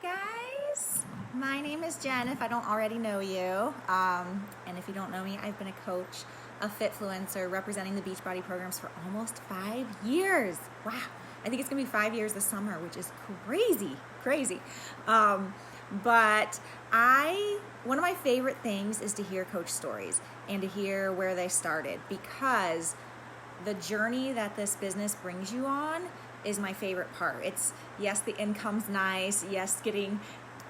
guys, my name is Jen if I don't already know you, and if you don't know me, I've been a coach, a Fitfluencer representing the Beachbody programs for almost 5 years. Wow, I think it's gonna be 5 years this summer, which is crazy. But one of my favorite things is to hear coach stories and to hear where they started, because the journey that this business brings you on is my favorite part. It's, yes, the income's nice. Yes, getting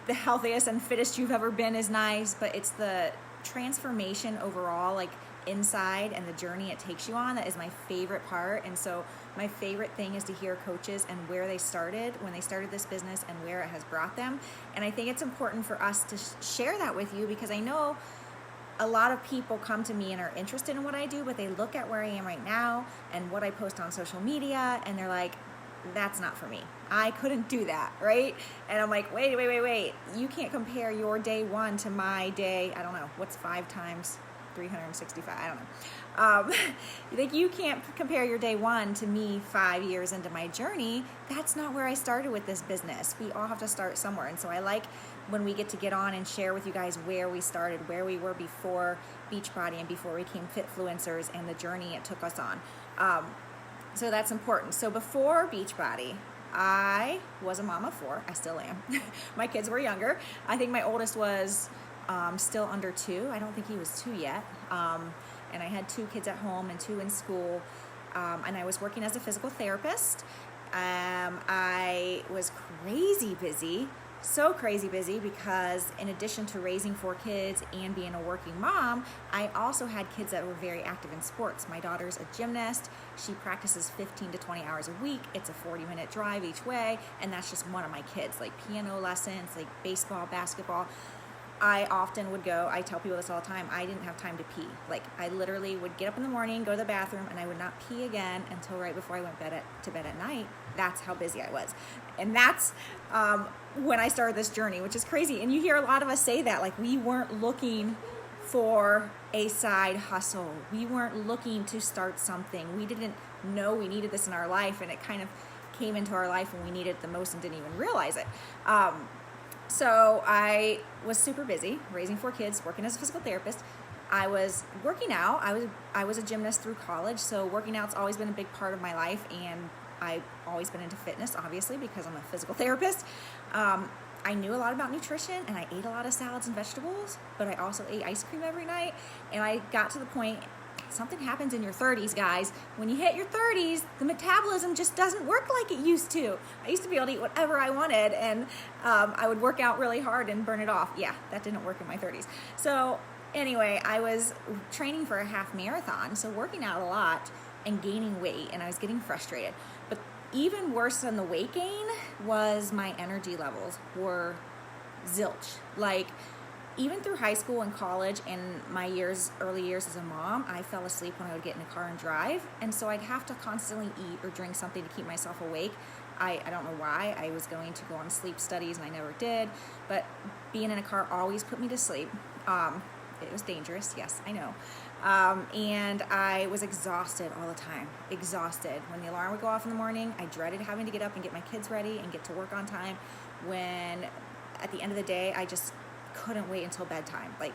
the healthiest and fittest you've ever been is nice, but it's the transformation overall, like inside, and the journey it takes you on, that is my favorite part. And so my favorite thing is to hear coaches and where they started when they started this business and where it has brought them. And I think it's important for us to share that with you, because I know a lot of people come to me and are interested in what I do, but they look at where I am right now and what I post on social media, and they're like, that's not for me. I couldn't do that, right? And I'm like, wait. You can't compare your day one to my day, I don't know, what's 5 times 365? I don't know. Like, you can't compare your day one to me 5 years into my journey. That's not where I started with this business. We all have to start somewhere. And so I like when we get on and share with you guys where we started, where we were before Beachbody and before we became Fitfluencers, and the journey it took us on. So that's important. So before Beachbody, I was a mom of 4. I still am. My kids were younger. I think my oldest was still under 2. I don't think he was 2 yet. And I had 2 kids at home and 2 in school. And I was working as a physical therapist. I was crazy busy. So crazy busy, because in addition to raising 4 kids and being a working mom, I also had kids that were very active in sports. My daughter's a gymnast. She practices 15 to 20 hours a week. It's a 40-minute drive each way, and that's just one of my kids. Like piano lessons, like baseball, basketball. I often would go, I tell people this all the time, I didn't have time to pee. Like, I literally would get up in the morning, go to the bathroom, and I would not pee again until right before I went to bed at night. That's how busy I was. And that's when I started this journey, which is crazy. And you hear a lot of us say that, like, we weren't looking for a side hustle. We weren't looking to start something. We didn't know we needed this in our life, and it kind of came into our life when we needed it the most and didn't even realize it. So I was super busy raising 4 kids, working as a physical therapist. I was working out. I was a gymnast through college, so working out's always been a big part of my life, and I've always been into fitness, obviously, because I'm a physical therapist. I knew a lot about nutrition, and I ate a lot of salads and vegetables, but I also ate ice cream every night. And I got to the point, something happens in your 30s, guys. When you hit your 30s, the metabolism just doesn't work like it used to. I used to be able to eat whatever I wanted, and I would work out really hard and burn it off. Yeah, that didn't work in my 30s. So anyway, I was training for a half marathon, so working out a lot and gaining weight, and I was getting frustrated. But even worse than the weight gain was my energy levels were zilch. Like, even through high school and college and my early years as a mom, I fell asleep when I would get in a car and drive. And so I'd have to constantly eat or drink something to keep myself awake. I don't know why. I was going to go on sleep studies and I never did. But being in a car always put me to sleep. It was dangerous, yes, I know. And I was exhausted all the time, exhausted. When the alarm would go off in the morning, I dreaded having to get up and get my kids ready and get to work on time. When at the end of the day, I just couldn't wait until bedtime. Like,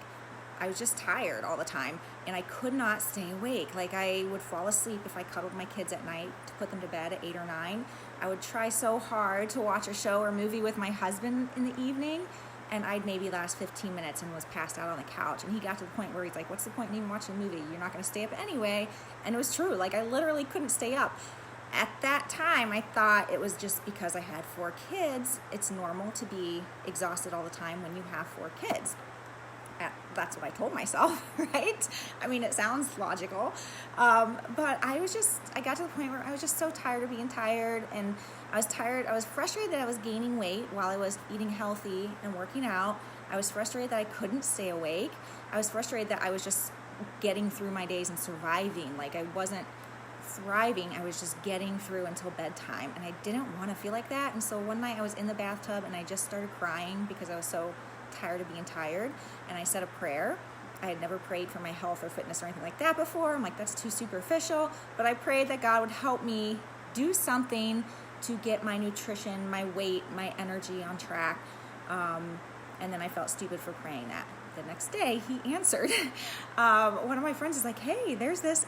I was just tired all the time, and I could not stay awake. Like, I would fall asleep if I cuddled my kids at night to put them to bed at 8 or 9. I would try so hard to watch a show or movie with my husband in the evening, and I'd maybe last 15 minutes and was passed out on the couch. And he got to the point where he's like, what's the point in even watching a movie? You're not going to stay up anyway. And it was true. Like, I literally couldn't stay up. At that time, I thought it was just because I had 4 kids. It's normal to be exhausted all the time when you have 4 kids. That's what I told myself, right? I mean, it sounds logical. But I got to the point where I was just so tired of being tired. And I was tired. I was frustrated that I was gaining weight while I was eating healthy and working out. I was frustrated that I couldn't stay awake. I was frustrated that I was just getting through my days and surviving. Like, I wasn't thriving. I was just getting through until bedtime, and I didn't want to feel like that. And so one night I was in the bathtub and I just started crying because I was so tired of being tired, and I said a prayer. I had never prayed for my health or fitness or anything like that before. I'm like, that's too superficial. But I prayed that God would help me do something to get my nutrition, my weight, my energy on track. And then I felt stupid for praying that. The next day, he answered. One of my friends is like, hey, there's this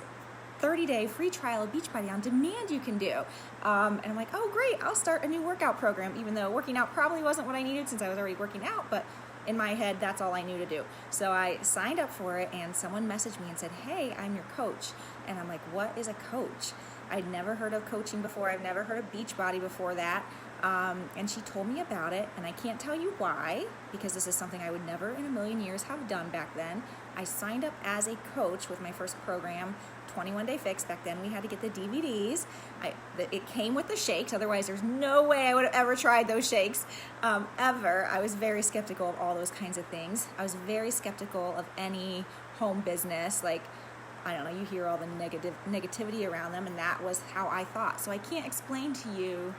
30-day free trial of Beachbody on demand you can do. And I'm like, oh, great, I'll start a new workout program, even though working out probably wasn't what I needed since I was already working out, but in my head, that's all I knew to do. So I signed up for it, and someone messaged me and said, hey, I'm your coach. And I'm like, what is a coach? I'd never heard of coaching before. I've never heard of Beachbody before that. And she told me about it, and I can't tell you why, because this is something I would never in a million years have done back then. I signed up as a coach with my first program, 21 Day Fix. Back then we had to get the DVDs. It came with the shakes, otherwise there's no way I would have ever tried those shakes, ever. I was very skeptical of all those kinds of things. I was very skeptical of any home business, like, I don't know, you hear all the negativity around them, and that was how I thought. So I can't explain to you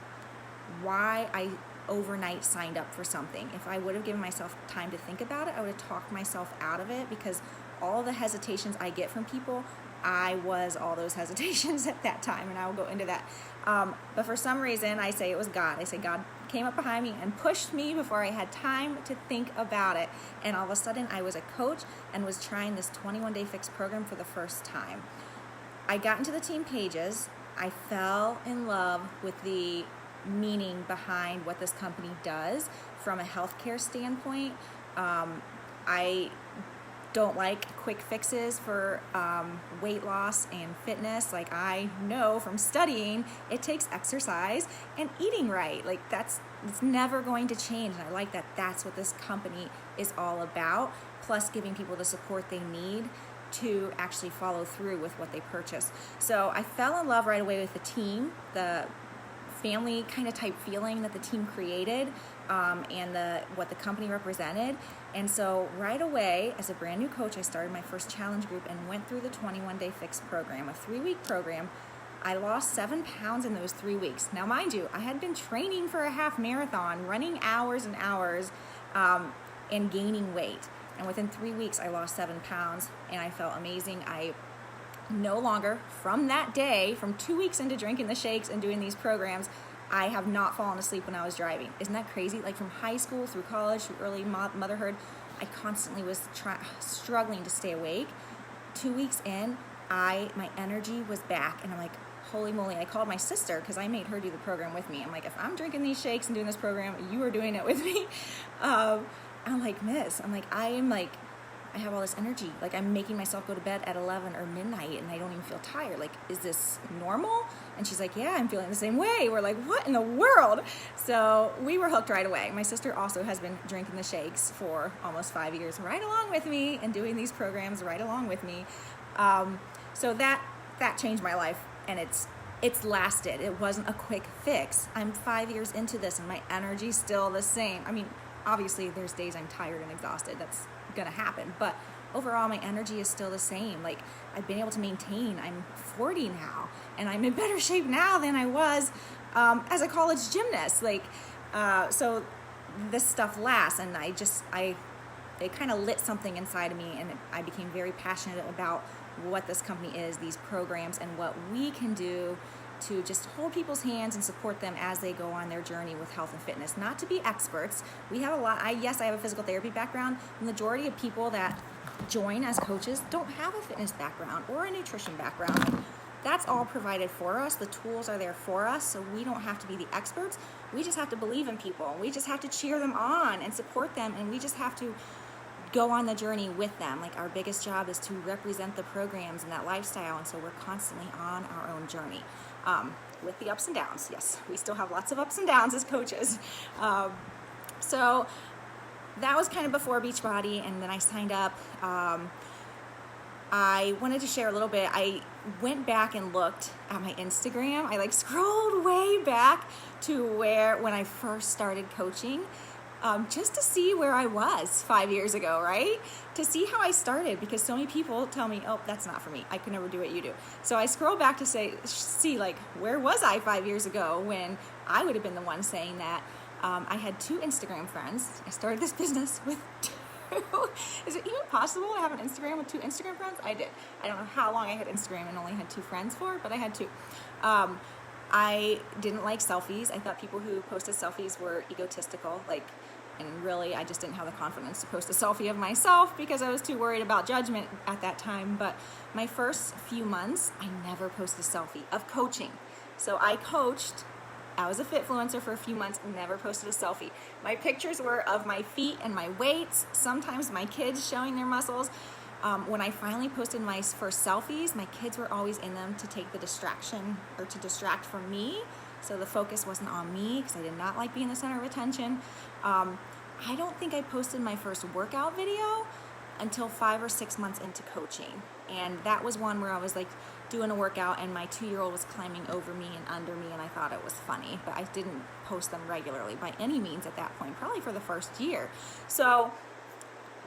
why I overnight signed up for something. If I would have given myself time to think about it, I would have talked myself out of it, because all the hesitations I get from people, I was all those hesitations at that time, and I will go into that. But for some reason, I say it was God. I say God came up behind me and pushed me before I had time to think about it. And all of a sudden, I was a coach and was trying this 21 Day Fix program for the first time. I got into the team pages. I fell in love with the meaning behind what this company does from a healthcare standpoint. I don't like quick fixes for weight loss and fitness. Like, I know from studying, it takes exercise and eating right. Like, it's never going to change. And I like that that's what this company is all about, plus giving people the support they need to actually follow through with what they purchase. So I fell in love right away with the team, the family kind of type feeling that the team created, and what the company represented. And so right away, as a brand new coach, I started my first challenge group and went through the 21 Day Fix program, a 3-week program. I lost 7 pounds in those 3 weeks. Now, mind you, I had been training for a half marathon, running hours and hours, and gaining weight. And within 3 weeks, I lost 7 pounds, and I felt amazing. I no longer, from that day, from 2 weeks into drinking the shakes and doing these programs, I have not fallen asleep when I was driving. Isn't that crazy? Like, from high school through college, through early motherhood, I constantly was struggling to stay awake. 2 weeks in, my energy was back, and I'm like, holy moly. I called my sister, because I made her do the program with me. I'm like, if I'm drinking these shakes and doing this program, you are doing it with me. I'm like, miss, I have all this energy. Like, I'm making myself go to bed at 11 or midnight, and I don't even feel tired. Like, is this normal? And she's like, yeah, I'm feeling the same way. We're like, what in the world? So we were hooked right away. My sister also has been drinking the shakes for almost 5 years, right along with me, and doing these programs right along with me. So that changed my life, and it's lasted. It wasn't a quick fix. I'm 5 years into this, and my energy's still the same. I mean, obviously, there's days I'm tired and exhausted. That's gonna happen, but overall my energy is still the same. Like, I've been able to maintain. I'm 40 now, and I'm in better shape now than I was as a college gymnast. Like, so this stuff lasts, and it kind of lit something inside of me, and I became very passionate about what this company is, these programs, and what we can do to just hold people's hands and support them as they go on their journey with health and fitness. Not to be experts. We have a lot. I have a physical therapy background. The majority of people that join as coaches don't have a fitness background or a nutrition background. That's all provided for us. The tools are there for us, so we don't have to be the experts. We just have to believe in people. We just have to cheer them on and support them, and we just have to go on the journey with them. Like, our biggest job is to represent the programs and that lifestyle, and so we're constantly on our own journey. With the ups and downs. Yes, we still have lots of ups and downs as coaches. So that was kind of before Beachbody, and then I signed up. I wanted to share a little bit. I went back and looked at my Instagram. I scrolled way back to when I first started coaching, just to see where I was 5 years ago, right? To see how I started, because so many people tell me, oh, that's not for me. I could never do what you do. So I scroll back to see where was I 5 years ago when I would have been the one saying that. I had 2 Instagram friends. I started this business with 2. Is it even possible to have an Instagram with 2 Instagram friends? I did. I don't know how long I had Instagram and only had 2 friends for, but I had 2. I didn't like selfies. I thought people who posted selfies were egotistical. Like, And really, I just didn't have the confidence to post a selfie of myself because I was too worried about judgment at that time. But my first few months, I never posted a selfie of coaching. So I coached. I was a Fitfluencer for a few months, never posted a selfie. My pictures were of my feet and my weights, sometimes my kids showing their muscles. When I finally posted my first selfies, my kids were always in them to take the distraction or to distract from me. So the focus wasn't on me because I did not like being the center of attention. I don't think I posted my first workout video until 5 or 6 months into coaching. And that was one where I was like doing a workout and my 2-year-old was climbing over me and under me, and I thought it was funny, but I didn't post them regularly by any means at that point, probably for the first year. So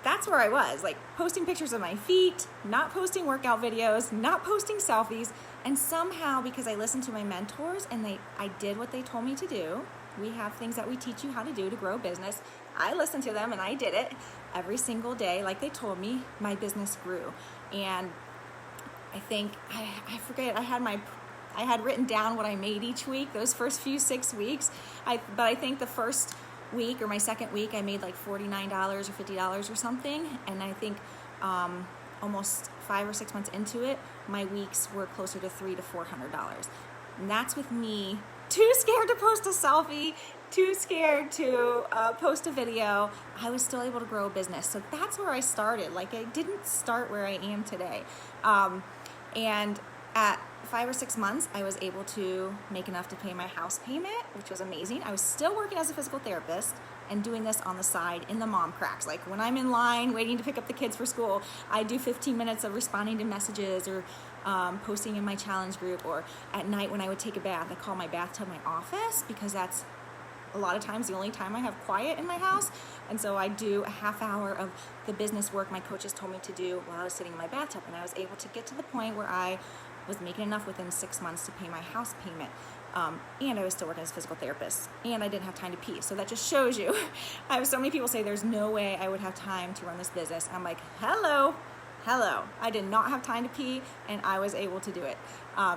that's where I was, like posting pictures of my feet, not posting workout videos, not posting selfies, and somehow, because I listened to my mentors and I did what they told me to do. We have things that we teach you how to do to grow a business. I listened to them and I did it every single day like they told me. My business grew. And I think, I forget, I had written down what I made each week, those first few 6 weeks. But I think the first week or my second week, I made like $49 or $50 or something. And I think almost 5 or 6 months into it, my weeks were closer to $300 to $400. And that's with me too scared to post a selfie, too scared to post a video. I was still able to grow a business. So that's where I started. Like, I didn't start where I am today. And at 5 or 6 months, I was able to make enough to pay my house payment, which was amazing. I was still working as a physical therapist and doing this on the side in the mom cracks. Like when I'm in line waiting to pick up the kids for school, I do 15 minutes of responding to messages or posting in my challenge group, or at night when I would take a bath, I call my bathtub my office because that's a lot of times the only time I have quiet in my house. And so I do a half hour of the business work my coaches told me to do while I was sitting in my bathtub. And I was able to get to the point where I was making enough within 6 months to pay my house payment. And I was still working as a physical therapist, and I didn't have time to pee. So that just shows you. I have so many people say there's no way I would have time to run this business. I'm like, hello. I did not have time to pee, and I was able to do it.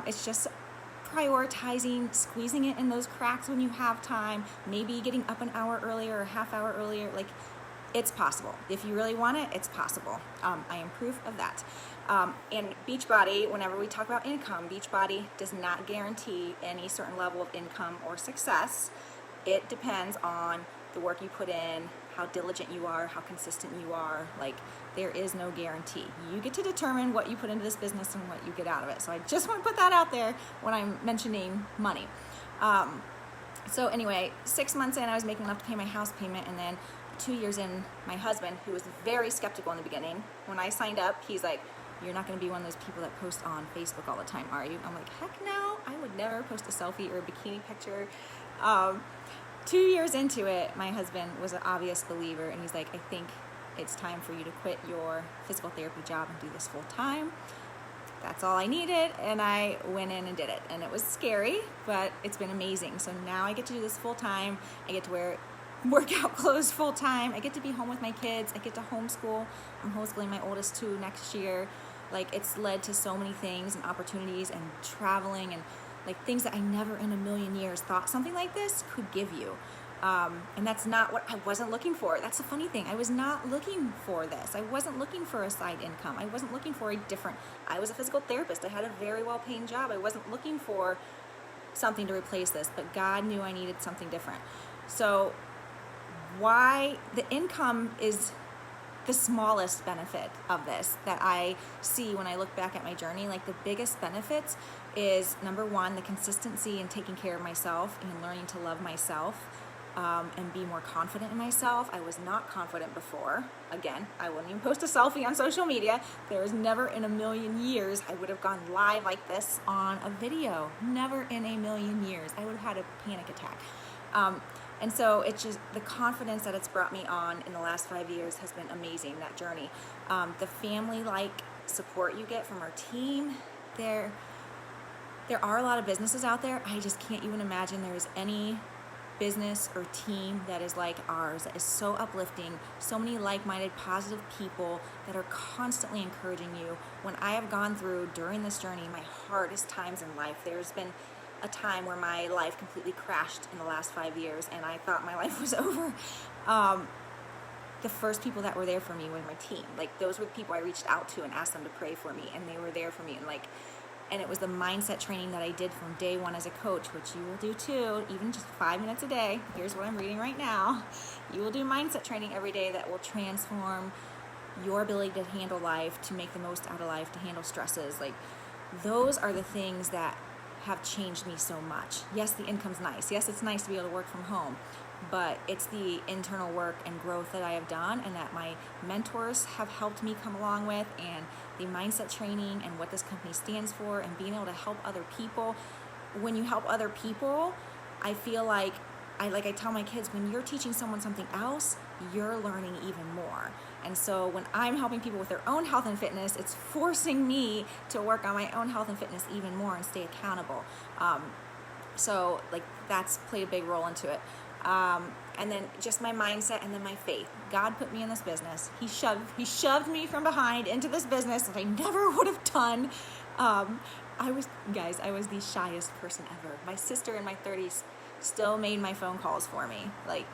It's just prioritizing, squeezing it in those cracks when you have time, maybe getting up an hour earlier or a half hour earlier. Like, it's possible. If you really want it, it's possible. I am proof of that. And Beachbody, whenever we talk about income, Beachbody does not guarantee any certain level of income or success. It depends on the work you put in, how diligent you are, how consistent you are. Like, there is no guarantee. You get to determine what you put into this business and what you get out of it. So I just want to put that out there when I'm mentioning money. So anyway, 6 months in, I was making enough to pay my house payment, and then 2 years in, my husband, who was very skeptical in the beginning, when I signed up, he's like, "You're not going to be one of those people that post on Facebook all the time, are you?" I'm like, heck no, I would never post a selfie or a bikini picture. 2 years into it, my husband was an obvious believer, and he's like, "I think it's time for you to quit your physical therapy job and do this full time." That's all I needed, and I went in and did it. And it was scary, but it's been amazing. So now I get to do this full time. I get to wear workout clothes full time. I get to be home with my kids. I get to homeschool. I'm homeschooling my oldest 2 next year. Like, it's led to so many things and opportunities and traveling and like things that I never in a million years thought something like this could give you. And that's not what I wasn't looking for. That's the funny thing. I was not looking for this. I wasn't looking for a side income. I wasn't looking for I was a physical therapist. I had a very well-paying job. I wasn't looking for something to replace this, but God knew I needed something different. So why the income is the smallest benefit of this that I see when I look back at my journey. Like, the biggest benefits is, number one, the consistency in taking care of myself and learning to love myself. And be more confident in myself. I was not confident before. Again, I wouldn't even post a selfie on social media. There was never in a million years I would have gone live like this on a video. Never in a million years. I would have had a panic attack. And so it's just the confidence that it's brought me on in the last 5 years has been amazing, that journey. The family-like support you get from our team, there are a lot of businesses out there. I just can't even imagine there is any business or team that is like ours, that is so uplifting, so many like-minded positive people that are constantly encouraging you. When I have gone through during this journey my hardest times in life, there's been a time where my life completely crashed in the last 5 years and I thought my life was over, the first people that were there for me were my team. Like, those were the people I reached out to and asked them to pray for me, and they were there for me. And it was the mindset training that I did from day one as a coach, which you will do too, even just 5 minutes a day. Here's what I'm reading right now. You will do mindset training every day that will transform your ability to handle life, to make the most out of life, to handle stresses. Like, those are the things that have changed me so much. Yes, the income's nice. Yes, it's nice to be able to work from home, but it's the internal work and growth that I have done and that my mentors have helped me come along with, and the mindset training and what this company stands for, and being able to help other people. When you help other people, I feel like I tell my kids, when you're teaching someone something else, you're learning even more. And so when I'm helping people with their own health and fitness, it's forcing me to work on my own health and fitness even more and stay accountable. So like, that's played a big role into it. And then just my mindset, and then my faith. God put me in this business. He shoved me from behind into this business that I never would have done. I was the shyest person ever. My sister in my 30s still made my phone calls for me. Like,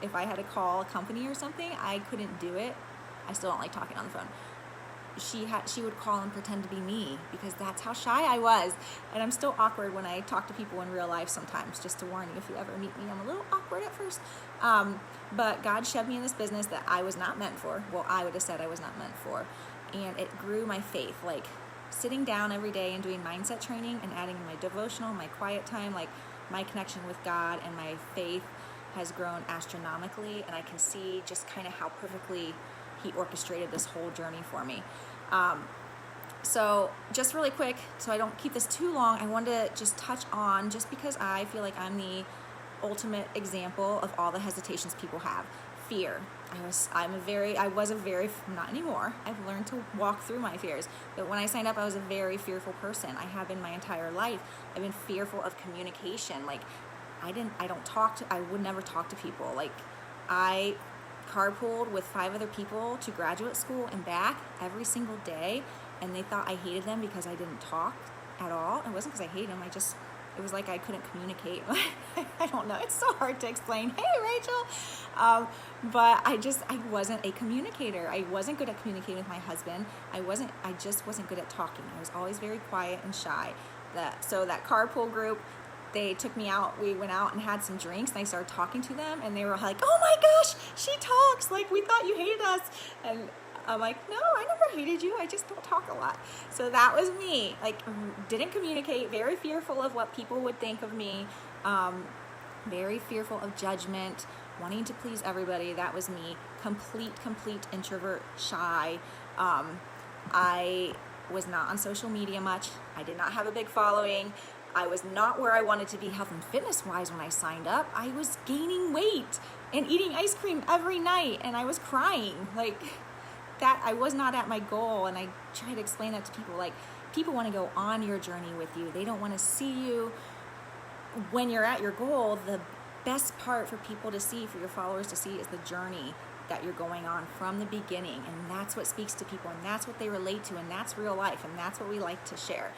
if I had to call a company or something, I couldn't do it. I still don't like talking on the phone. She would call and pretend to be me, because that's how shy I was. And I'm still awkward when I talk to people in real life sometimes, just to warn you, if you ever meet me, I'm a little awkward at first. But God shoved me in this business that I was not meant for. Well, I would have said I was not meant for. And it grew my faith. Like, sitting down every day and doing mindset training and adding my devotional, my quiet time, like, my connection with God and my faith has grown astronomically. And I can see just kind of how perfectly He orchestrated this whole journey for me. So just really quick, so I don't keep this too long, I wanted to just touch on, just because I feel like I'm the ultimate example of all the hesitations people have. Fear. Not anymore. I've learned to walk through my fears. But when I signed up, I was a very fearful person. I have been my entire life. I've been fearful of communication. Like, I would never talk to people. Like, I carpooled with 5 other people to graduate school and back every single day, and they thought I hated them because I didn't talk at all. It wasn't because I hated them. It was like I couldn't communicate. I don't know. It's so hard to explain. Hey, Rachel. But I wasn't a communicator. I wasn't good at communicating with my husband. I just wasn't good at talking. I was always very quiet and shy. So that carpool group, they took me out. We went out and had some drinks, and I started talking to them, and they were like, "Oh my gosh, she talks. Like, we thought you hated us." And I'm like, "No, I never hated you. I just don't talk a lot." So that was me. Like, didn't communicate, very fearful of what people would think of me, very fearful of judgment, wanting to please everybody. That was me. Complete introvert, shy. I was not on social media much. I did not have a big following. I was not where I wanted to be health and fitness wise when I signed up. I was gaining weight and eating ice cream every night, and I was crying. Like, that, I was not at my goal. And I try to explain that to people. Like, people want to go on your journey with you. They don't want to see you when you're at your goal. The best part for people to see, for your followers to see, is the journey that you're going on from the beginning. And that's what speaks to people, and that's what they relate to, and that's real life, and that's what we like to share.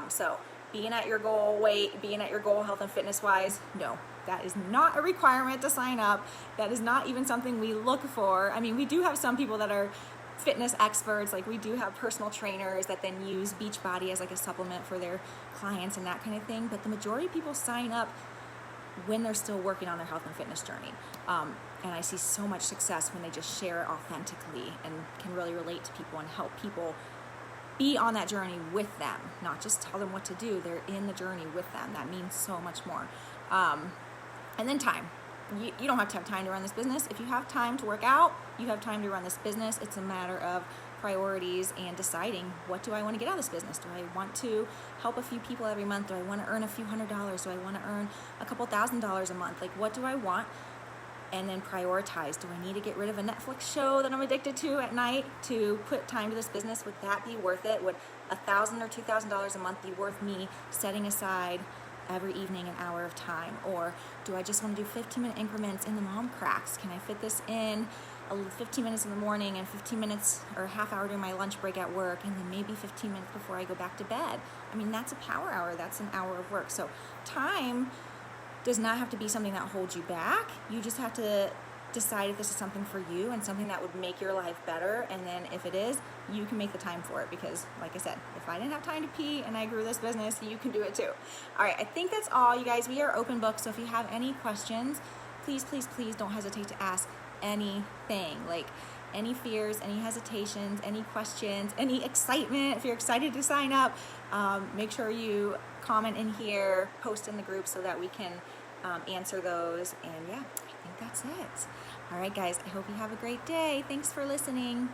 So being at your goal weight, being at your goal health and fitness wise, no, that is not a requirement to sign up. That is not even something we look for. I mean, we do have some people that are fitness experts. Like, we do have personal trainers that then use Beachbody as like a supplement for their clients and that kind of thing. But the majority of people sign up when they're still working on their health and fitness journey. And I see so much success when they just share it authentically and can really relate to people and help people be on that journey with them, not just tell them what to do. They're in the journey with them. That means so much more. And then time. You don't have to have time to run this business. If you have time to work out, you have time to run this business. It's a matter of priorities and deciding, what do I want to get out of this business? Do I want to help a few people every month? Do I want to earn a few $100s? Do I want to earn a couple $1,000s a month? Like, what do I want? And then prioritize. Do I need to get rid of a Netflix show that I'm addicted to at night to put time to this business? Would that be worth it? Would $1,000 or $2,000 a month be worth me setting aside every evening an hour of time? Or do I just want to do 15-minute increments in the mom cracks? Can I fit this in 15 minutes in the morning and 15 minutes or a half hour during my lunch break at work, and then maybe 15 minutes before I go back to bed. I mean, that's a power hour. That's an hour of work. So time does not have to be something that holds you back. You just have to decide if this is something for you and something that would make your life better. And then if it is, you can make the time for it, because like I said, if I didn't have time to pee and I grew this business, you can do it too. All right, I think that's all, you guys. We are open book, so if you have any questions, please, please, please don't hesitate to ask anything. Like any fears, any hesitations, any questions, any excitement. If you're excited to sign up, make sure you comment in here, post in the group so that we can answer those. And yeah, I think that's it. All right, guys, I hope you have a great day. Thanks for listening.